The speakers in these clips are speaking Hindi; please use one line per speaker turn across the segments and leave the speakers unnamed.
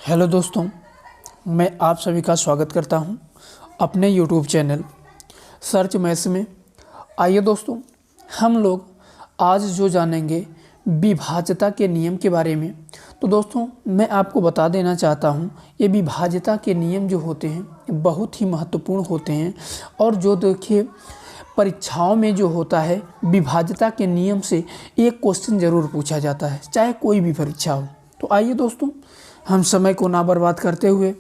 हेलो दोस्तों, मैं आप सभी का स्वागत करता हूं अपने यूट्यूब चैनल सर्च मैथ्स में। आइए दोस्तों, हम लोग आज जो जानेंगे विभाज्यता के नियम के बारे में। तो दोस्तों, मैं आपको बता देना चाहता हूं, ये विभाज्यता के नियम जो होते हैं बहुत ही महत्वपूर्ण होते हैं। और जो देखिए परीक्षाओं में जो होता है विभाज्यता के नियम से एक क्वेश्चन ज़रूर पूछा जाता है, चाहे कोई भी परीक्षा हो। तो आइए दोस्तों, हम समय को ना बर्बाद करते हुए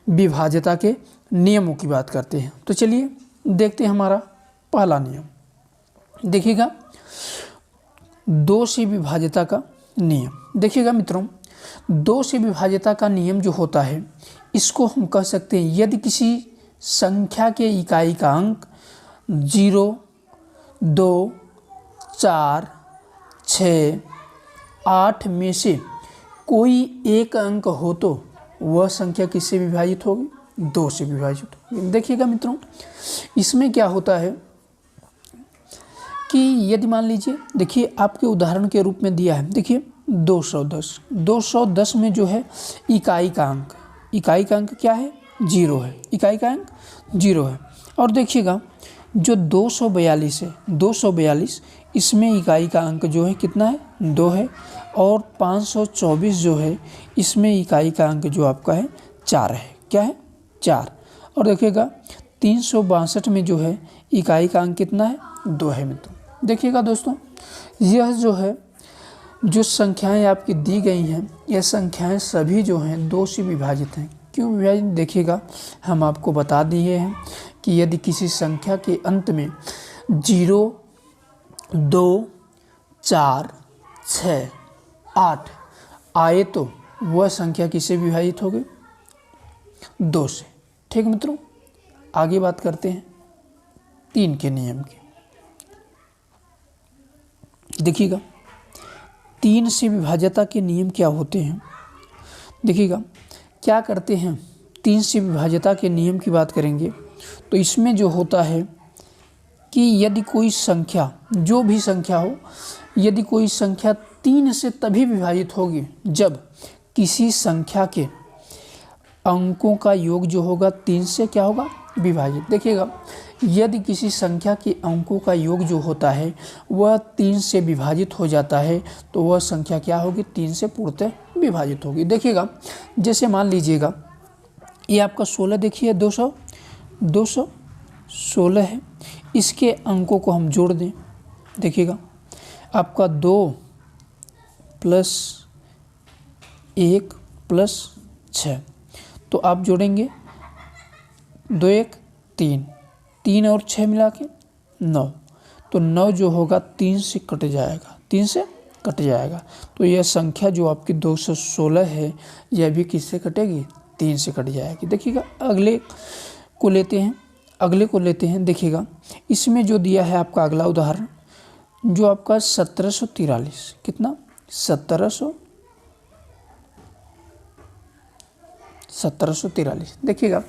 विभाज्यता के नियमों की बात करते हैं। तो चलिए देखते हैं हमारा पहला नियम। देखिएगा, 2 से विभाज्यता का नियम। देखिएगा मित्रों, 2 से विभाज्यता का नियम जो होता है, इसको हम कह सकते हैं यदि किसी संख्या के इकाई का अंक 0, 2, 4, 6, 8 में से कोई एक अंक हो तो वह संख्या किससे विभाजित होगी? 2 से विभाजित होगी। देखिएगा मित्रों, इसमें क्या होता है कि यदि मान लीजिए, देखिए आपके उदाहरण के रूप में दिया है, देखिए 210 में जो है इकाई का अंक क्या है? 0 है। इकाई का अंक 0 है। और देखिएगा जो 242 है, 242 इसमें इकाई का अंक जो है कितना है? 2 है। और 524 जो है इसमें इकाई का अंक जो आपका है 4 है। क्या है? 4। और देखिएगा 362 में जो है इकाई का अंक कितना है? 2 है मित्रों। देखिएगा दोस्तों, यह जो है जो संख्याएं आपकी दी गई हैं, यह संख्याएं सभी जो हैं 2 से विभाजित हैं। क्यों विभाजित? देखिएगा, हम आपको बता दिए हैं कि यदि किसी संख्या के अंत में 0, 2, 4, 6, 8 आए तो वह संख्या किससे विभाजित होगी? 2 से। ठीक मित्रों, आगे बात करते हैं 3 के नियम की। देखिएगा 3 से विभाज्यता के नियम क्या होते हैं। देखिएगा क्या करते हैं, 3 से विभाज्यता के नियम की बात करेंगे तो इसमें जो होता है कि यदि कोई संख्या, जो भी संख्या हो, यदि कोई संख्या 3 से तभी विभाजित होगी जब किसी संख्या के अंकों का योग जो होगा 3 से क्या होगा? विभाजित। देखिएगा, यदि किसी संख्या के अंकों का योग जो होता है वह 3 से विभाजित हो जाता है तो वह संख्या क्या होगी? 3 से पूर्णतः विभाजित होगी। देखिएगा, जैसे मान लीजिएगा ये आपका 16, देखिए 216 है। इसके अंकों को हम जोड़ दें। देखिएगा आपका 2 + 1 + 6, तो आप जोड़ेंगे 2 1 3, 3 और 6 मिला के 9, तो 9 जो होगा 3 से कट जाएगा, 3 से कट जाएगा। तो यह संख्या जो आपकी 216 है, यह भी किससे कटेगी? 3 से कट जाएगी। देखिएगा अगले को लेते हैं। देखिएगा इसमें जो दिया है आपका अगला उदाहरण, जो आपका 1743, कितना? 1743। देखिएगा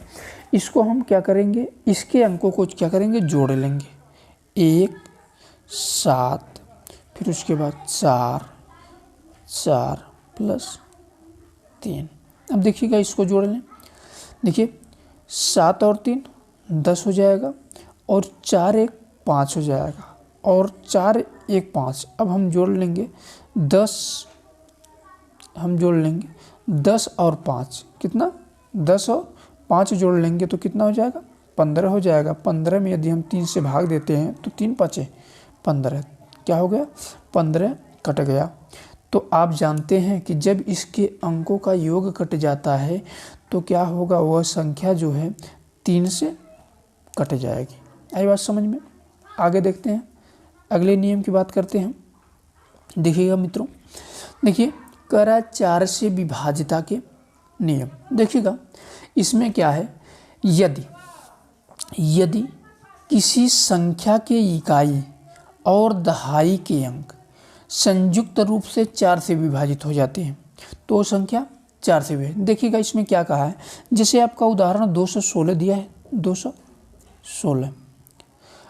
इसको हम क्या करेंगे, इसके अंकों को क्या करेंगे? जोड़ लेंगे। 1 7, फिर उसके बाद 4 + 3। अब देखिएगा इसको जोड़ लें। देखिए 7 और 3 10 हो जाएगा, और 4 1 5 हो जाएगा, और 4 1 5। अब हम जोड़ लेंगे 10, हम जोड़ लेंगे 10 और 5, कितना? 10 और 5 जोड़ लेंगे तो कितना हो जाएगा? 15 हो जाएगा। 15 में यदि हम 3 से भाग देते हैं तो 3 5 15, क्या हो गया? 15 कट गया। तो आप जानते हैं कि जब इसके अंकों का योग कट जाता है तो क्या होगा? वह संख्या जो है 3 से कट जाएगी। आई बात समझ में? आगे देखते हैं, अगले नियम की बात करते हैं। देखिएगा मित्रों, देखिए करा 4 से विभाज्यता के नियम। देखिएगा इसमें क्या है, यदि किसी संख्या के इकाई और दहाई के अंक संयुक्त रूप से 4 से विभाजित हो जाते हैं तो संख्या 4 से विभाजित। देखिएगा इसमें क्या कहा है, जैसे आपका उदाहरण 216 दिया है, 216।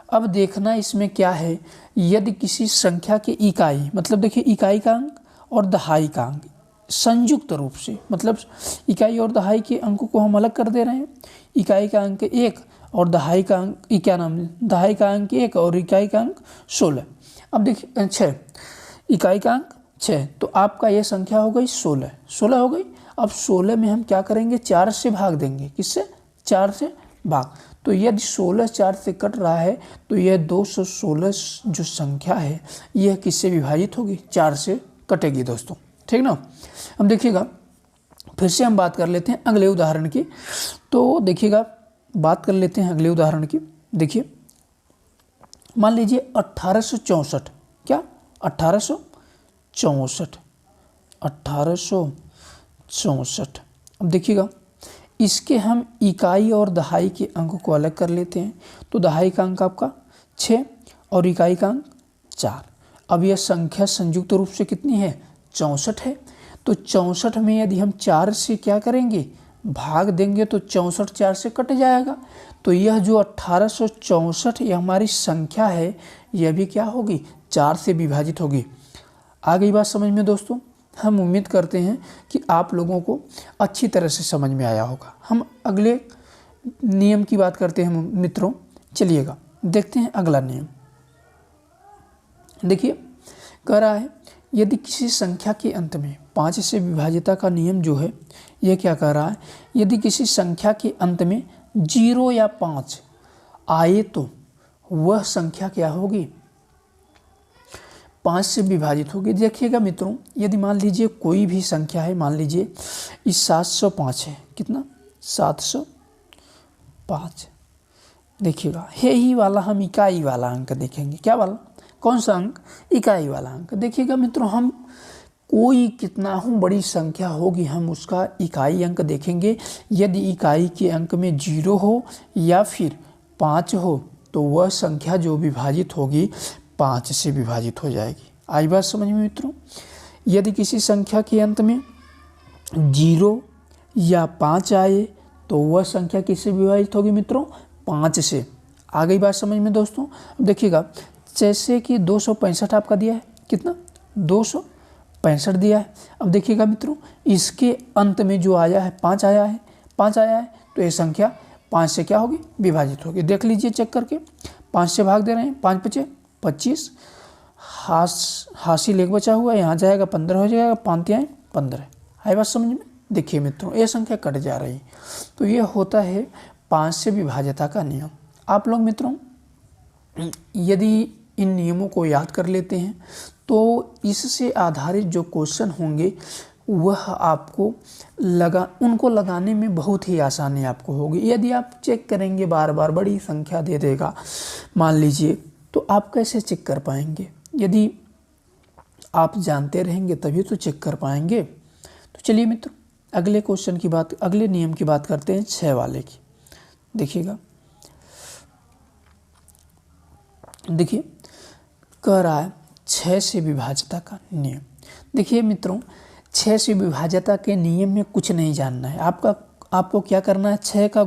अब देखना इसमें क्या है, यदि किसी संख्या के इकाई, मतलब देखिए इकाई का अंक और दहाई का अंक, संयुक्त रूप से, मतलब इकाई और दहाई के अंकों को हम अलग कर दे रहे हैं। इकाई का अंक 1 और दहाई का अंक, क्या नाम है, दहाई का अंक 1 और इकाई का अंक 16। अब देखिए 6, इकाई का अंक 6, तो आपका ये संख्या हो गई 16, 16 हो गई। अब 16 में हम क्या करेंगे, 4 से भाग देंगे। किससे? 4 से भाग। तो यदि 16 4 से कट रहा है तो यह 216 जो संख्या है यह किससे विभाजित होगी? 4 से कटेगी दोस्तों, ठीक ना। अब देखिएगा, फिर से हम बात कर लेते हैं अगले उदाहरण की। तो देखिएगा, बात कर लेते हैं अगले उदाहरण की। देखिए, मान लीजिए 1864, क्या 1864, 1864। अब देखिएगा, इसके हम इकाई और दहाई के अंक को अलग कर लेते हैं। तो दहाई का अंक आपका 6 और इकाई का अंक 4। अब यह संख्या संयुक्त रूप से कितनी है? 64 है। तो 64 में यदि हम 4 से क्या करेंगे, भाग देंगे, तो 64 4 से कट जाएगा। तो यह जो 1864 यह हमारी संख्या है, यह भी क्या होगी? 4 से विभाजित होगी। आ गई बात समझ में दोस्तों? हम उम्मीद करते हैं कि आप लोगों को अच्छी तरह से समझ में आया होगा। हम अगले नियम की बात करते हैं मित्रों। चलिएगा देखते हैं अगला नियम। देखिए, कह रहा है यदि किसी संख्या के अंत में 5 से विभाज्यता का नियम जो है, यह क्या कह रहा है, यदि किसी संख्या के अंत में 0 या 5 आए तो वह संख्या क्या होगी? 5 से विभाजित होगी। देखिएगा मित्रों, यदि मान लीजिए कोई भी संख्या है, मान लीजिए इस 705 है, कितना? 705। देखिएगा, यही वाला हम इकाई वाला अंक देखेंगे। क्या वाला? कौन सा अंक? इकाई वाला अंक। देखिएगा मित्रों, हम कोई कितना हो बड़ी संख्या होगी, हम उसका इकाई अंक देखेंगे। यदि इकाई के अंक में 0 हो या फिर 5 हो तो वह संख्या जो विभाजित होगी 5 से विभाजित हो जाएगी। आई बात समझ में मित्रों? यदि किसी संख्या के अंत में 0 या 5 आए तो वह संख्या किससे विभाजित होगी मित्रों? 5 से। आ गई बात समझ में दोस्तों? अब देखिएगा, जैसे कि 265 आपका दिया है, कितना? 265 दिया है। अब देखिएगा मित्रों, इसके अंत में जो आया है 5 आया है, 5 आया है, तो ये संख्या 5 से क्या होगी? विभाजित होगी। देख लीजिए चेक करके, 5 से भाग दे रहे हैं, 5 बचे 25, हासिल 1 बचा हुआ, यहाँ जाएगा 15 हो जाएगा, 5 आए 15। है बात समझ में? देखिए मित्रों, ये संख्या कट जा रही है। तो ये होता है 5 से विभाज्यता का नियम। आप लोग मित्रों यदि इन नियमों को याद कर लेते हैं तो इससे आधारित जो क्वेश्चन होंगे वह आपको उनको लगाने में बहुत ही आसानी आपको होगी। यदि आप चेक करेंगे बार बार, बड़ी संख्या दे देगा मान लीजिए, तो आप कैसे चेक कर पाएंगे? यदि आप जानते रहेंगे तभी तो चेक कर पाएंगे। तो चलिए मित्रों, अगले क्वेश्चन की बात, अगले नियम की बात करते हैं, 6 वाले की। देखिएगा, देखिए कह रहा है 6 से विभाज्यता का नियम। देखिए मित्रों, 6 से विभाज्यता के नियम में कुछ नहीं जानना है। आपको क्या करना है? 6 का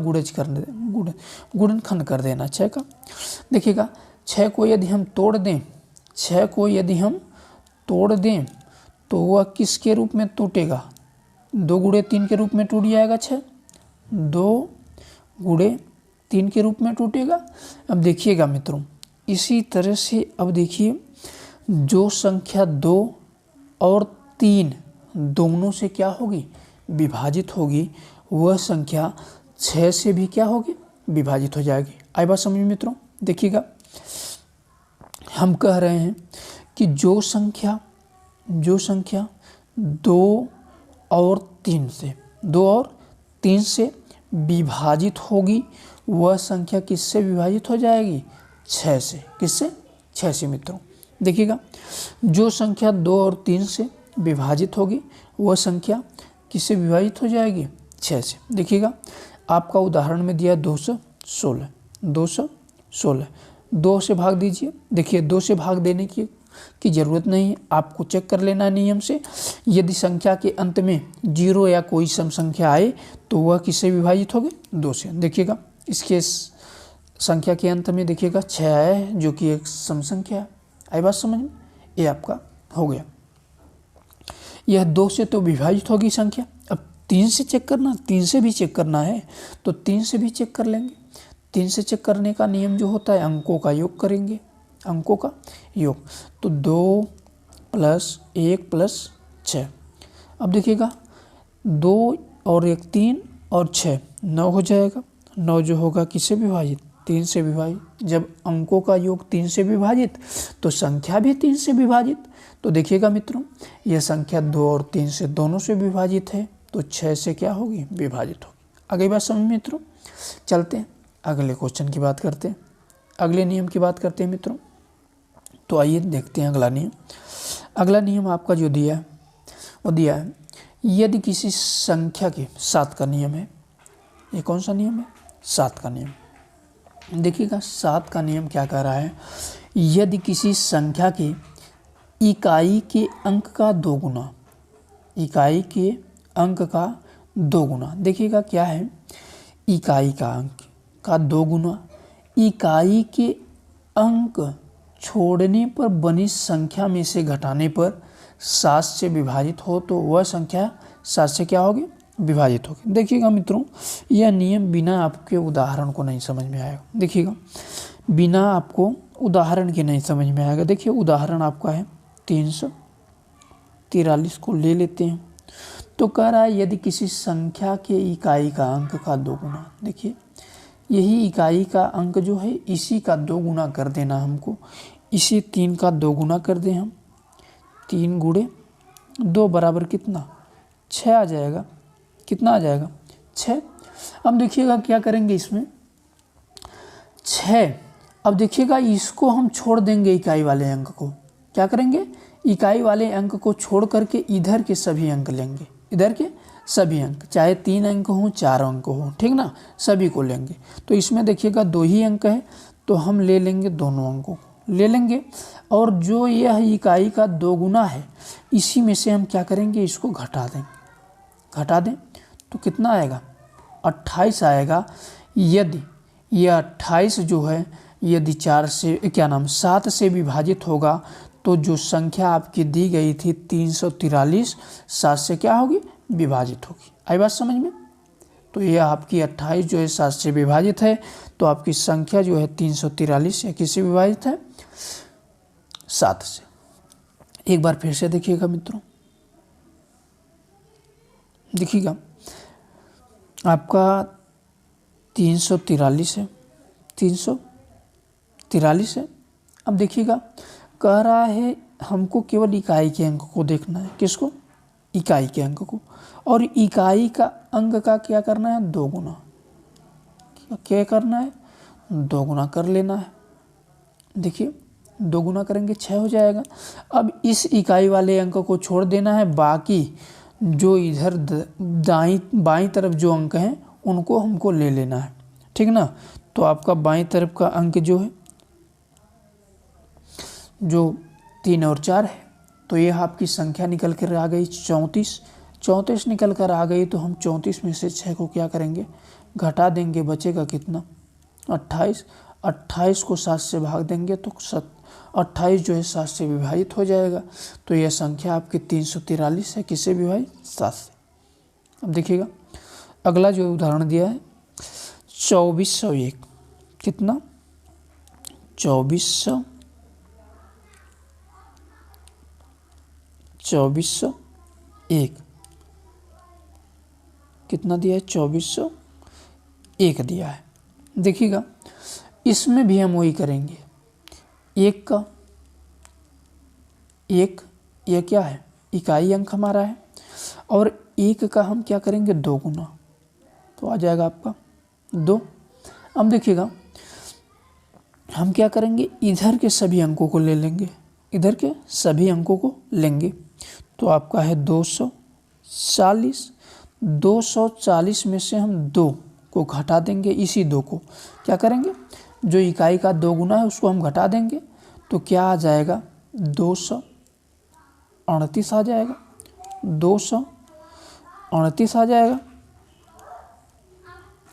गुणनखंड कर देना 6 का। देखिएगा, 6 को यदि हम तोड़ दें, 6 को यदि हम तोड़ दें तो वह किसके रूप में टूटेगा? 2 गुणे 3 के रूप में टूट जाएगा। 6 2 गुणे 3 के रूप में टूटेगा। अब देखिएगा मित्रों, इसी तरह से अब देखिए, जो संख्या 2 और 3 दोनों से क्या होगी? विभाजित होगी, वह संख्या 6 से भी क्या होगी? विभाजित हो जाएगी। आई बात समझ में मित्रों? देखिएगा, हम कह रहे हैं कि जो संख्या 2 और 3 से विभाजित होगी, वह संख्या किससे विभाजित हो जाएगी? 6 से। किससे? 6 से मित्रों। देखिएगा, जो संख्या 2 और 3 से विभाजित होगी वह संख्या किससे विभाजित हो जाएगी? 6 से। देखिएगा, आपका उदाहरण में दिया 216, 2 से भाग दीजिए। देखिए, 2 से भाग देने की ज़रूरत नहीं है, आपको चेक कर लेना नियम से। यदि संख्या के अंत में 0 या कोई सम संख्या आए तो वह किससे विभाजित होगी? 2 से। देखिएगा, इसके संख्या के अंत में देखिएगा 6 आया है, जो कि एक सम संख्या है। आई बात समझ में? ये आपका हो गया। यह 2 से तो विभाजित होगी संख्या। अब 3 से चेक करना, 3 से भी चेक करना है तो 3 से भी चेक कर लेंगे। 3 से चेक करने का नियम जो होता है, अंकों का योग करेंगे, अंकों का योग। तो 2 + 1 + 6। अब देखिएगा 2 और 1 3 और 6 9 हो जाएगा। 9 जो होगा किससे विभाजित, 3 से विभाजित। जब अंकों का योग 3 से विभाजित तो संख्या भी 3 से विभाजित। तो देखिएगा मित्रों, यह संख्या 2 और 3 से दोनों से विभाजित है, तो 6 से क्या होगी, विभाजित होगी। आगे बात समझ मित्रों। चलते हैं अगले क्वेश्चन की बात करते हैं, अगले नियम की बात करते हैं मित्रों। तो आइए देखते हैं अगला नियम। अगला नियम आपका जो दिया है वो दिया है, यदि किसी संख्या के 7 का नियम है। ये कौन सा नियम है, 7 का नियम। देखिएगा 7 का नियम क्या कह रहा है, यदि किसी संख्या के इकाई के अंक का 2 गुना, इकाई के अंक का 2 गुना। देखिएगा क्या है, इकाई का अंक का 2 गुना इकाई के अंक छोड़ने पर बनी संख्या में से घटाने पर 7 से विभाजित हो तो वह संख्या 7 से क्या होगी, विभाजित होगी। देखिएगा मित्रों, यह नियम बिना आपके उदाहरण को नहीं समझ में आएगा। देखिएगा बिना आपको उदाहरण के नहीं समझ में आएगा। देखिए उदाहरण आपका है 343 को ले लेते हैं। तो कह रहा है यदि किसी संख्या के इकाई का अंक का 2 गुना, देखिए यही इकाई का अंक जो है इसी का 2 गुना कर देना हमको। इसी 3 का 2 गुना कर दें हम, 3 × 2 बराबर कितना, 6 आ जाएगा। कितना आ जाएगा, 6। अब देखिएगा क्या करेंगे इसमें, 6। अब देखिएगा इसको हम छोड़ देंगे, इकाई वाले अंक को क्या करेंगे, इकाई वाले अंक को छोड़ करके इधर के सभी अंक लेंगे, इधर के सभी अंक, चाहे 3 अंक हों 4 अंक हों, ठीक ना, सभी को लेंगे। तो इसमें देखिएगा 2 ही अंक है तो हम ले लेंगे, दोनों अंकों को ले लेंगे। और जो यह इकाई का 2 गुना है इसी में से हम क्या करेंगे, इसको घटा देंगे, घटा दें तो कितना आएगा, 28 आएगा। यदि यह 28 जो है यदि 7 से विभाजित होगा तो जो संख्या आपकी दी गई थी 343 7 से क्या होगी, विभाजित होगी। आई बात समझ में। तो यह आपकी 28 जो है 7 से विभाजित है, तो आपकी संख्या जो है 343 या किससे विभाजित है, 7 से। एक बार फिर से देखिएगा मित्रों, देखिएगा आपका 343 है, 343 है। अब देखिएगा कह रहा है हमको केवल इकाई के अंक को देखना है, किसको, इकाई के अंक को। और इकाई का अंक का क्या करना है, 2 गुना। क्या करना है, 2 गुना कर लेना है। देखिए 2 गुना करेंगे 6 हो जाएगा। अब इस इकाई वाले अंक को छोड़ देना है, बाकी जो इधर दाईं बाईं तरफ जो अंक हैं उनको हमको ले लेना है, ठीक ना। तो आपका बाईं तरफ का अंक जो है, जो 3 और 4 है, तो यह आपकी संख्या निकल कर आ गई 34। 34 निकल कर आ गई तो हम 34 में से 6 को क्या करेंगे, घटा देंगे, बचेगा कितना, 28। 28 को 7 से भाग देंगे तो 28 जो है 7 से विभाजित हो जाएगा। तो यह संख्या आपकी 343 है, किससे विभाजित, 7 से। अब देखिएगा अगला जो उदाहरण दिया है 2401, कितना, 2401 कितना दिया है, 2401 दिया है। देखिएगा इसमें भी हम वही करेंगे, एक का एक, यह क्या है, इकाई अंक हमारा है, और 1 का हम क्या करेंगे, 2 गुना, तो आ जाएगा आपका 2। अब देखिएगा हम क्या करेंगे, इधर के सभी अंकों को ले लेंगे, इधर के सभी अंकों को लेंगे। तो आपका है 240। 240 में से हम 2 को घटा देंगे, इसी 2 को क्या करेंगे, जो इकाई का 2 गुना है उसको हम घटा देंगे। तो क्या आ जाएगा, 238 आ जाएगा, 238 आ जाएगा।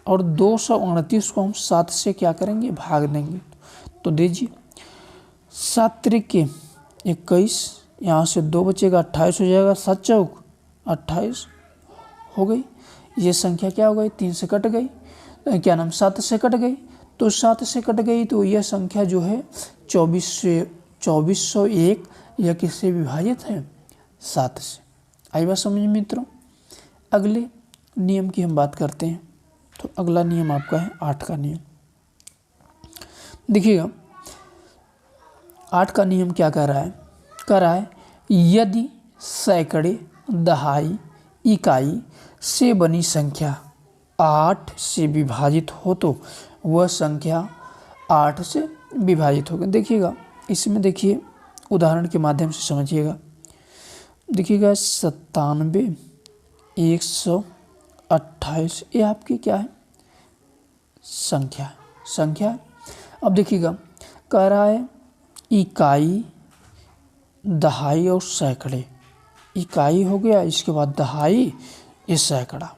और 238 को हम 7 से क्या करेंगे, भाग देंगे। तो दीजिए 7 × 21, यहाँ से 2 बचेगा, 28 हो जाएगा, 7 चौक 28 हो गई। ये संख्या क्या हो गई, 3 से कट गई, क्या नाम 7 से कट गई। तो 7 से कट गई तो यह संख्या जो है 2401 यह किससे विभाजित है, 7 से। आई बात समझ मित्रों। अगले नियम की हम बात करते हैं। तो अगला नियम आपका है 8 का नियम। देखिएगा 8 का नियम क्या कह रहा है यदि सैकड़े, दहाई, इकाई से बनी संख्या 8 से विभाजित हो तो वह संख्या 8 से विभाजित होगी। देखिएगा इसमें देखिए उदाहरण के माध्यम से समझिएगा। देखिएगा 97, 128 ये आपकी क्या है, संख्या है। अब देखिएगा कह रहा है इकाई, दहाई और सैकड़े। इकाई हो गया, इसके बाद दहाई, ये सैकड़ा।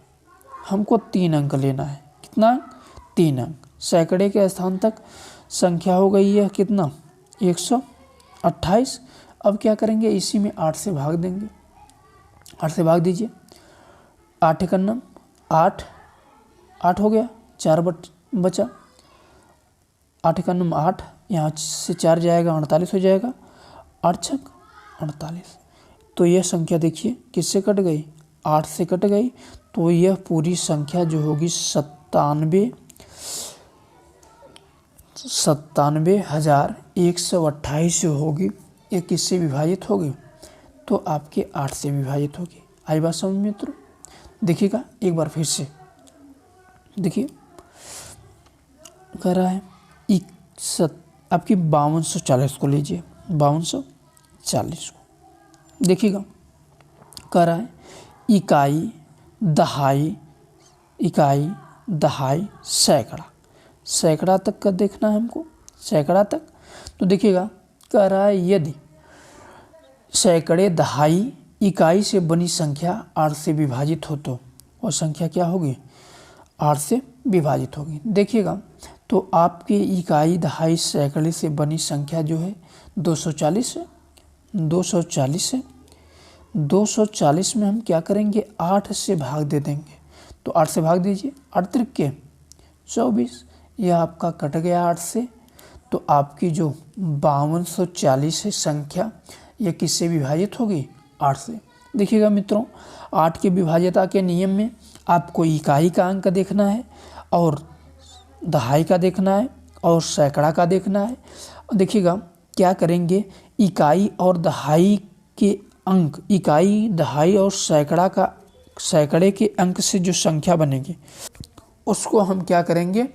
हमको 3 अंक लेना है। कितना, 3 अंक। सैकड़े के स्थान तक संख्या हो गई है कितना, 128। अब क्या करेंगे, इसी में 8 से भाग देंगे। 8 से भाग दीजिए, 8 का नाम 8 हो गया, 4 बचा। 8 का नाम 8, यहाँ से 4 जाएगा 48 हो जाएगा, 8 छक 48। तो यह संख्या देखिए किससे कट गई, 8 से कट गई। तो यह पूरी संख्या जो होगी 97,128 जो होगी, ये किससे विभाजित होगी, तो आपके 8 से विभाजित होगी। आई बात समझ मित्रों। देखिएगा एक बार फिर से, देखिए कह रहा है आपकी 5240 को लीजिए, 5240 को। देखिएगा कह रहा है इकाई, दहाई, सैकड़ा तक का देखना है हमको, सैकड़ा तक। तो देखिएगा कह रहा है यदि सैकड़े, दहाई, इकाई से बनी संख्या 8 से विभाजित हो तो वह संख्या क्या होगी, 8 से विभाजित होगी। देखिएगा तो आपके इकाई, दहाई, सैकड़े से बनी संख्या जो है 240 है। 240 में हम क्या करेंगे, 8 से भाग दे देंगे। तो 8 से भाग दीजिए, 8 त्रिक के 24, यह आपका कट गया 8 से। तो आपकी जो 5240 है संख्या, यह किससे विभाजित होगी, 8 से। देखिएगा मित्रों 8 के विभाज्यता के नियम में आपको इकाई का अंक देखना है और दहाई का देखना है और सैकड़ा का देखना है। देखिएगा क्या करेंगे, इकाई और दहाई के अंक, इकाई, दहाई और सैकड़े के अंक से जो संख्या बनेगी उसको हम क्या करेंगे,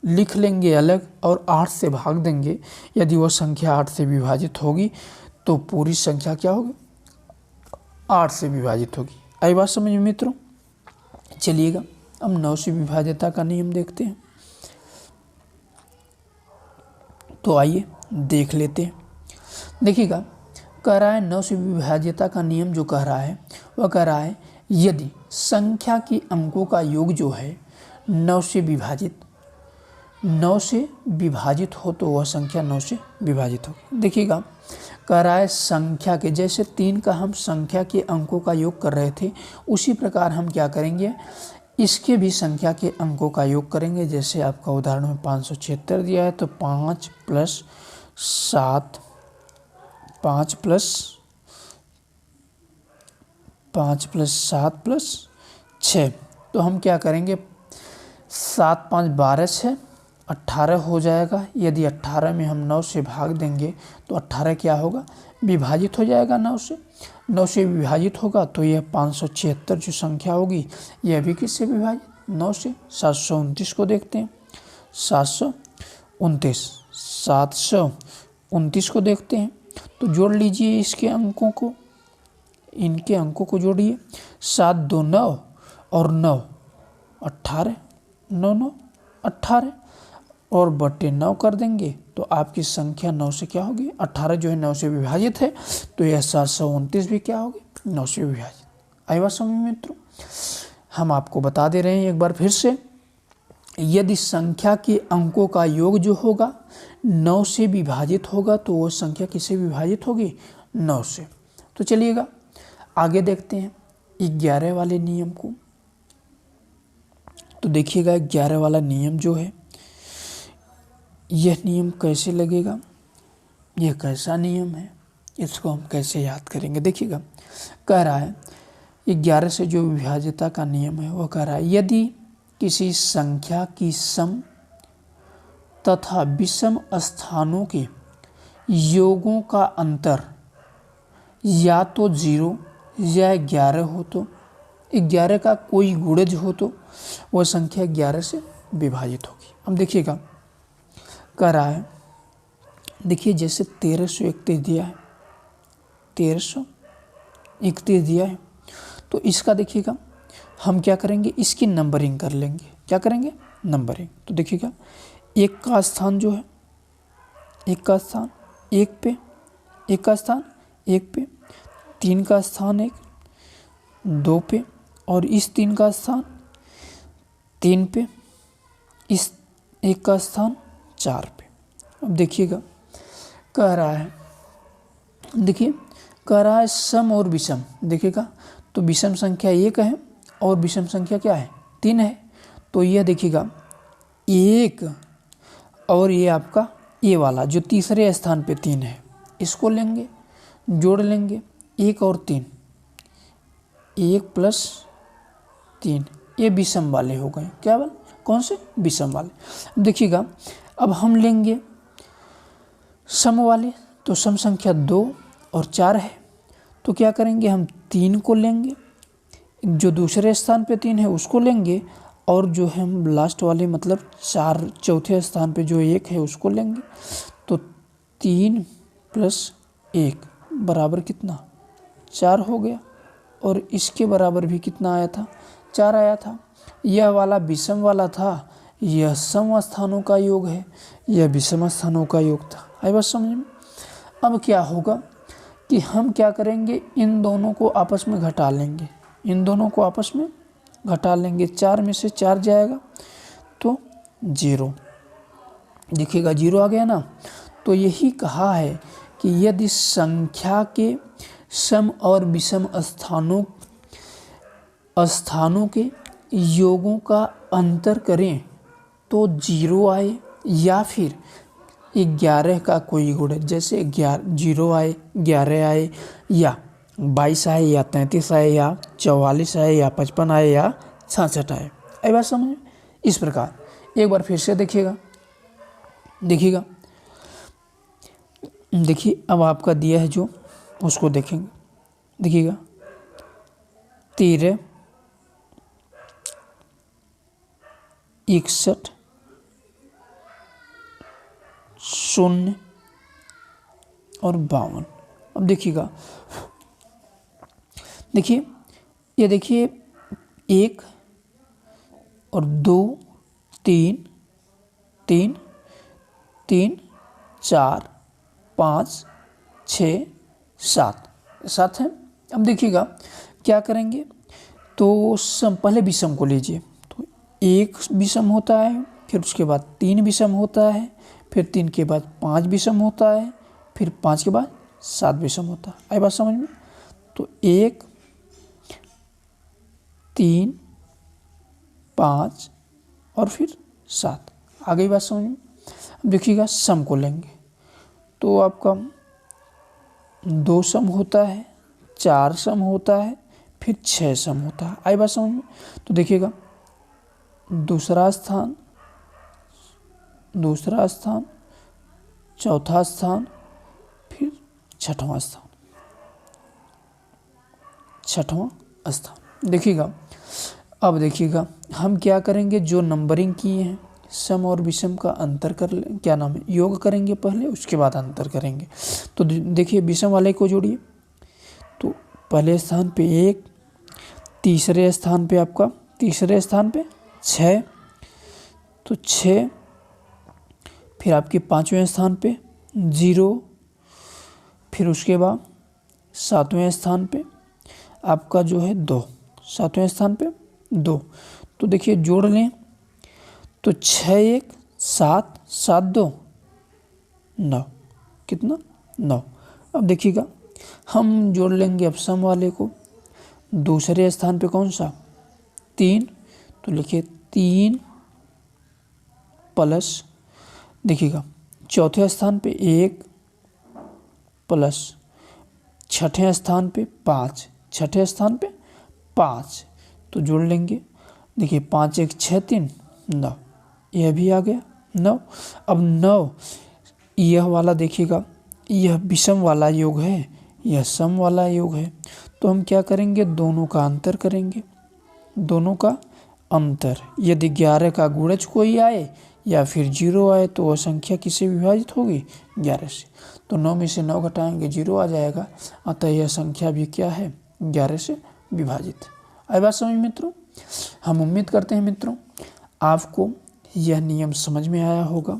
लिख लेंगे अलग और 8 से भाग देंगे। यदि वो संख्या 8 से विभाजित होगी तो पूरी संख्या क्या होगी, 8 से विभाजित होगी। आई बात समझ में मित्रों। चलिएगा अब 9 से विभाज्यता का नियम देखते हैं। तो आइए देख लेते हैं। देखिएगा कह रहा है 9 से विभाज्यता का नियम जो कह रहा है वह कह रहा है यदि संख्या के अंकों का योग जो है 9 से विभाजित हो तो वह संख्या 9 से विभाजित हो। देखिएगा कह रहा है संख्या के, जैसे 3 का हम संख्या के अंकों का योग कर रहे थे, उसी प्रकार हम क्या करेंगे, इसके भी संख्या के अंकों का योग करेंगे। जैसे आपका उदाहरण में 576 दिया है तो 5 + 7 + 6। तो हम क्या करेंगे, 7 × 5 = 12 6 18 हो जाएगा। यदि 18 में हम 9 से भाग देंगे तो 18 क्या होगा, विभाजित हो जाएगा 9 से। 9 से विभाजित होगा तो यह 576 जो संख्या होगी यह भी किससे विभाजित, 9 से। 729 को देखते हैं, 729 को देखते हैं। तो जोड़ लीजिए इसके अंकों को, इनके अंकों को जोड़िए। 7 × 2 = 9 और 9 18, 9 9 18 और बटे 9 कर देंगे तो आपकी संख्या 9 से क्या होगी, 18 जो है 9 से विभाजित है तो यह 729 भी क्या होगी, 9 से विभाजित। आई बात समझ में मित्रों। हम आपको बता दे रहे हैं एक बार फिर से, यदि संख्या के अंकों का योग जो होगा 9 से विभाजित होगा तो वह संख्या किससे विभाजित होगी, 9 से। तो चलिएगा आगे देखते हैं 11 वाले नियम को। तो देखिएगा 11 वाला नियम जो है, यह नियम कैसे लगेगा, यह कैसा नियम है, इसको हम कैसे याद करेंगे। देखिएगा कह रहा है 11 से जो विभाज्यता का नियम है वो कह रहा है यदि किसी संख्या की सम तथा विषम स्थानों के योगों का अंतर या तो 0 या 11 हो तो 11 का कोई गुणज हो तो वह संख्या 11 से विभाजित होगी। अब देखिएगा कह रहा है, देखिए जैसे 1331 दिया है, 1331 दिया है, तो इसका देखिएगा हम क्या करेंगे, इसकी नंबरिंग कर लेंगे। क्या करेंगे, नंबरिंग। तो देखिएगा 1 का स्थान जो है, 1 का स्थान 1 पे, 1 का स्थान 1 पे, 3 का स्थान 1 2 पे, और इस 3 का स्थान 3 पे, इस 1 का स्थान 4 पे। अब देखिएगा कह रहा है, देखिए कह रहा है सम और विषम। देखिएगा तो विषम संख्या 1 है और विषम संख्या क्या है, 3 है। तो यह देखिएगा 1 और ये आपका ये वाला जो तीसरे स्थान पे 3 है, इसको लेंगे, जोड़ लेंगे 1 और 3, 1 प्लस 3, ये विषम वाले हो गए। क्या वाले, कौन से, विषम वाले। देखिएगा अब हम लेंगे सम वाले, तो सम संख्या 2 और 4 है, तो क्या करेंगे, हम 3 को लेंगे, जो दूसरे स्थान पे 3 है उसको लेंगे, और जो है हम लास्ट वाले मतलब चौथे स्थान पे जो 1 है उसको लेंगे। तो 3 प्लस 1 बराबर कितना, 4 हो गया, और इसके बराबर भी कितना आया था, 4 आया था। यह वाला विषम वाला था, यह सम स्थानों का योग है, यह विषम स्थानों का योग था। आई बात समझ में। अब क्या होगा कि हम क्या करेंगे, इन दोनों को आपस में घटा लेंगे, इन दोनों को आपस में घटा लेंगे। 4 में से 4 जाएगा तो 0, देखिएगा 0 आ गया ना। तो यही कहा है कि यदि संख्या के सम और विषम स्थानों के योगों का अंतर करें तो 0 आए, या फिर 11 का कोई गुण, जैसे 0 आए, 11 आए, या 22 आए, या 33 आए, या 44 आए, या 55 आए, या 66 आए। आई बात समझ में। इस प्रकार एक बार फिर से देखिएगा, देखिए अब आपका दिया है जो, उसको देखेंगे। देखिएगा 13 61 0 और 52। अब देखिएगा, देखिए ये देखिए 1 और 2 3 3 3 4 5 6 7 है। अब देखिएगा क्या करेंगे, तो पहले विषम को लीजिए। तो 1 विषम होता है, फिर उसके बाद 3 विषम होता है, फिर 3 के बाद 5 विषम होता है, फिर 5 के बाद 7 विषम होता है। आई बात समझ में। तो 1 3 5 और फिर 7, आ गई बात समझ में। अब देखिएगा सम को लेंगे, तो आपका 2 सम होता है, 4 सम होता है, फिर 6 सम होता है। आई बात समझ में। तो देखिएगा दूसरा स्थान, चौथा स्थान, फिर छठवां स्थान। देखिएगा अब देखिएगा हम क्या करेंगे, जो नंबरिंग किए हैं सम और विषम का अंतर कर ले, क्या नाम है, योग करेंगे पहले, उसके बाद अंतर करेंगे। तो देखिए विषम वाले को जोड़िए, तो पहले स्थान पे 1, तीसरे स्थान पे 6, तो 6, फिर आपके 5वें स्थान पे 0, फिर उसके बाद 7वें स्थान पे आपका जो है 2, 7वें स्थान पे 2। तो देखिए जोड़ लें, तो 6 1 7 7 2 9, कितना 9। अब देखिएगा हम जोड़ लेंगे अब सम वाले को। दूसरे स्थान पे कौन सा 3, तो लिखिए 3 प्लस, देखिएगा चौथे स्थान पे 1 प्लस छठे स्थान पे 5, छठे स्थान पे 5, तो जोड़ लेंगे। देखिए 5 1 6 3 9, यह भी आ गया 9। अब 9 यह वाला देखिएगा, यह विषम वाला योग है, यह सम वाला योग है, तो हम क्या करेंगे, दोनों का अंतर करेंगे। दोनों का अंतर, यदि 11 का गुणज कोई आए या फिर 0 आए तो वह संख्या किससे विभाजित होगी, 11 से। तो 9 में से 9 घटाएंगे 0 आ जाएगा, अतः यह संख्या भी क्या है, 11 से विभाजित। आई बात समझ मित्रों। हम उम्मीद करते हैं मित्रों आपको यह नियम समझ में आया होगा।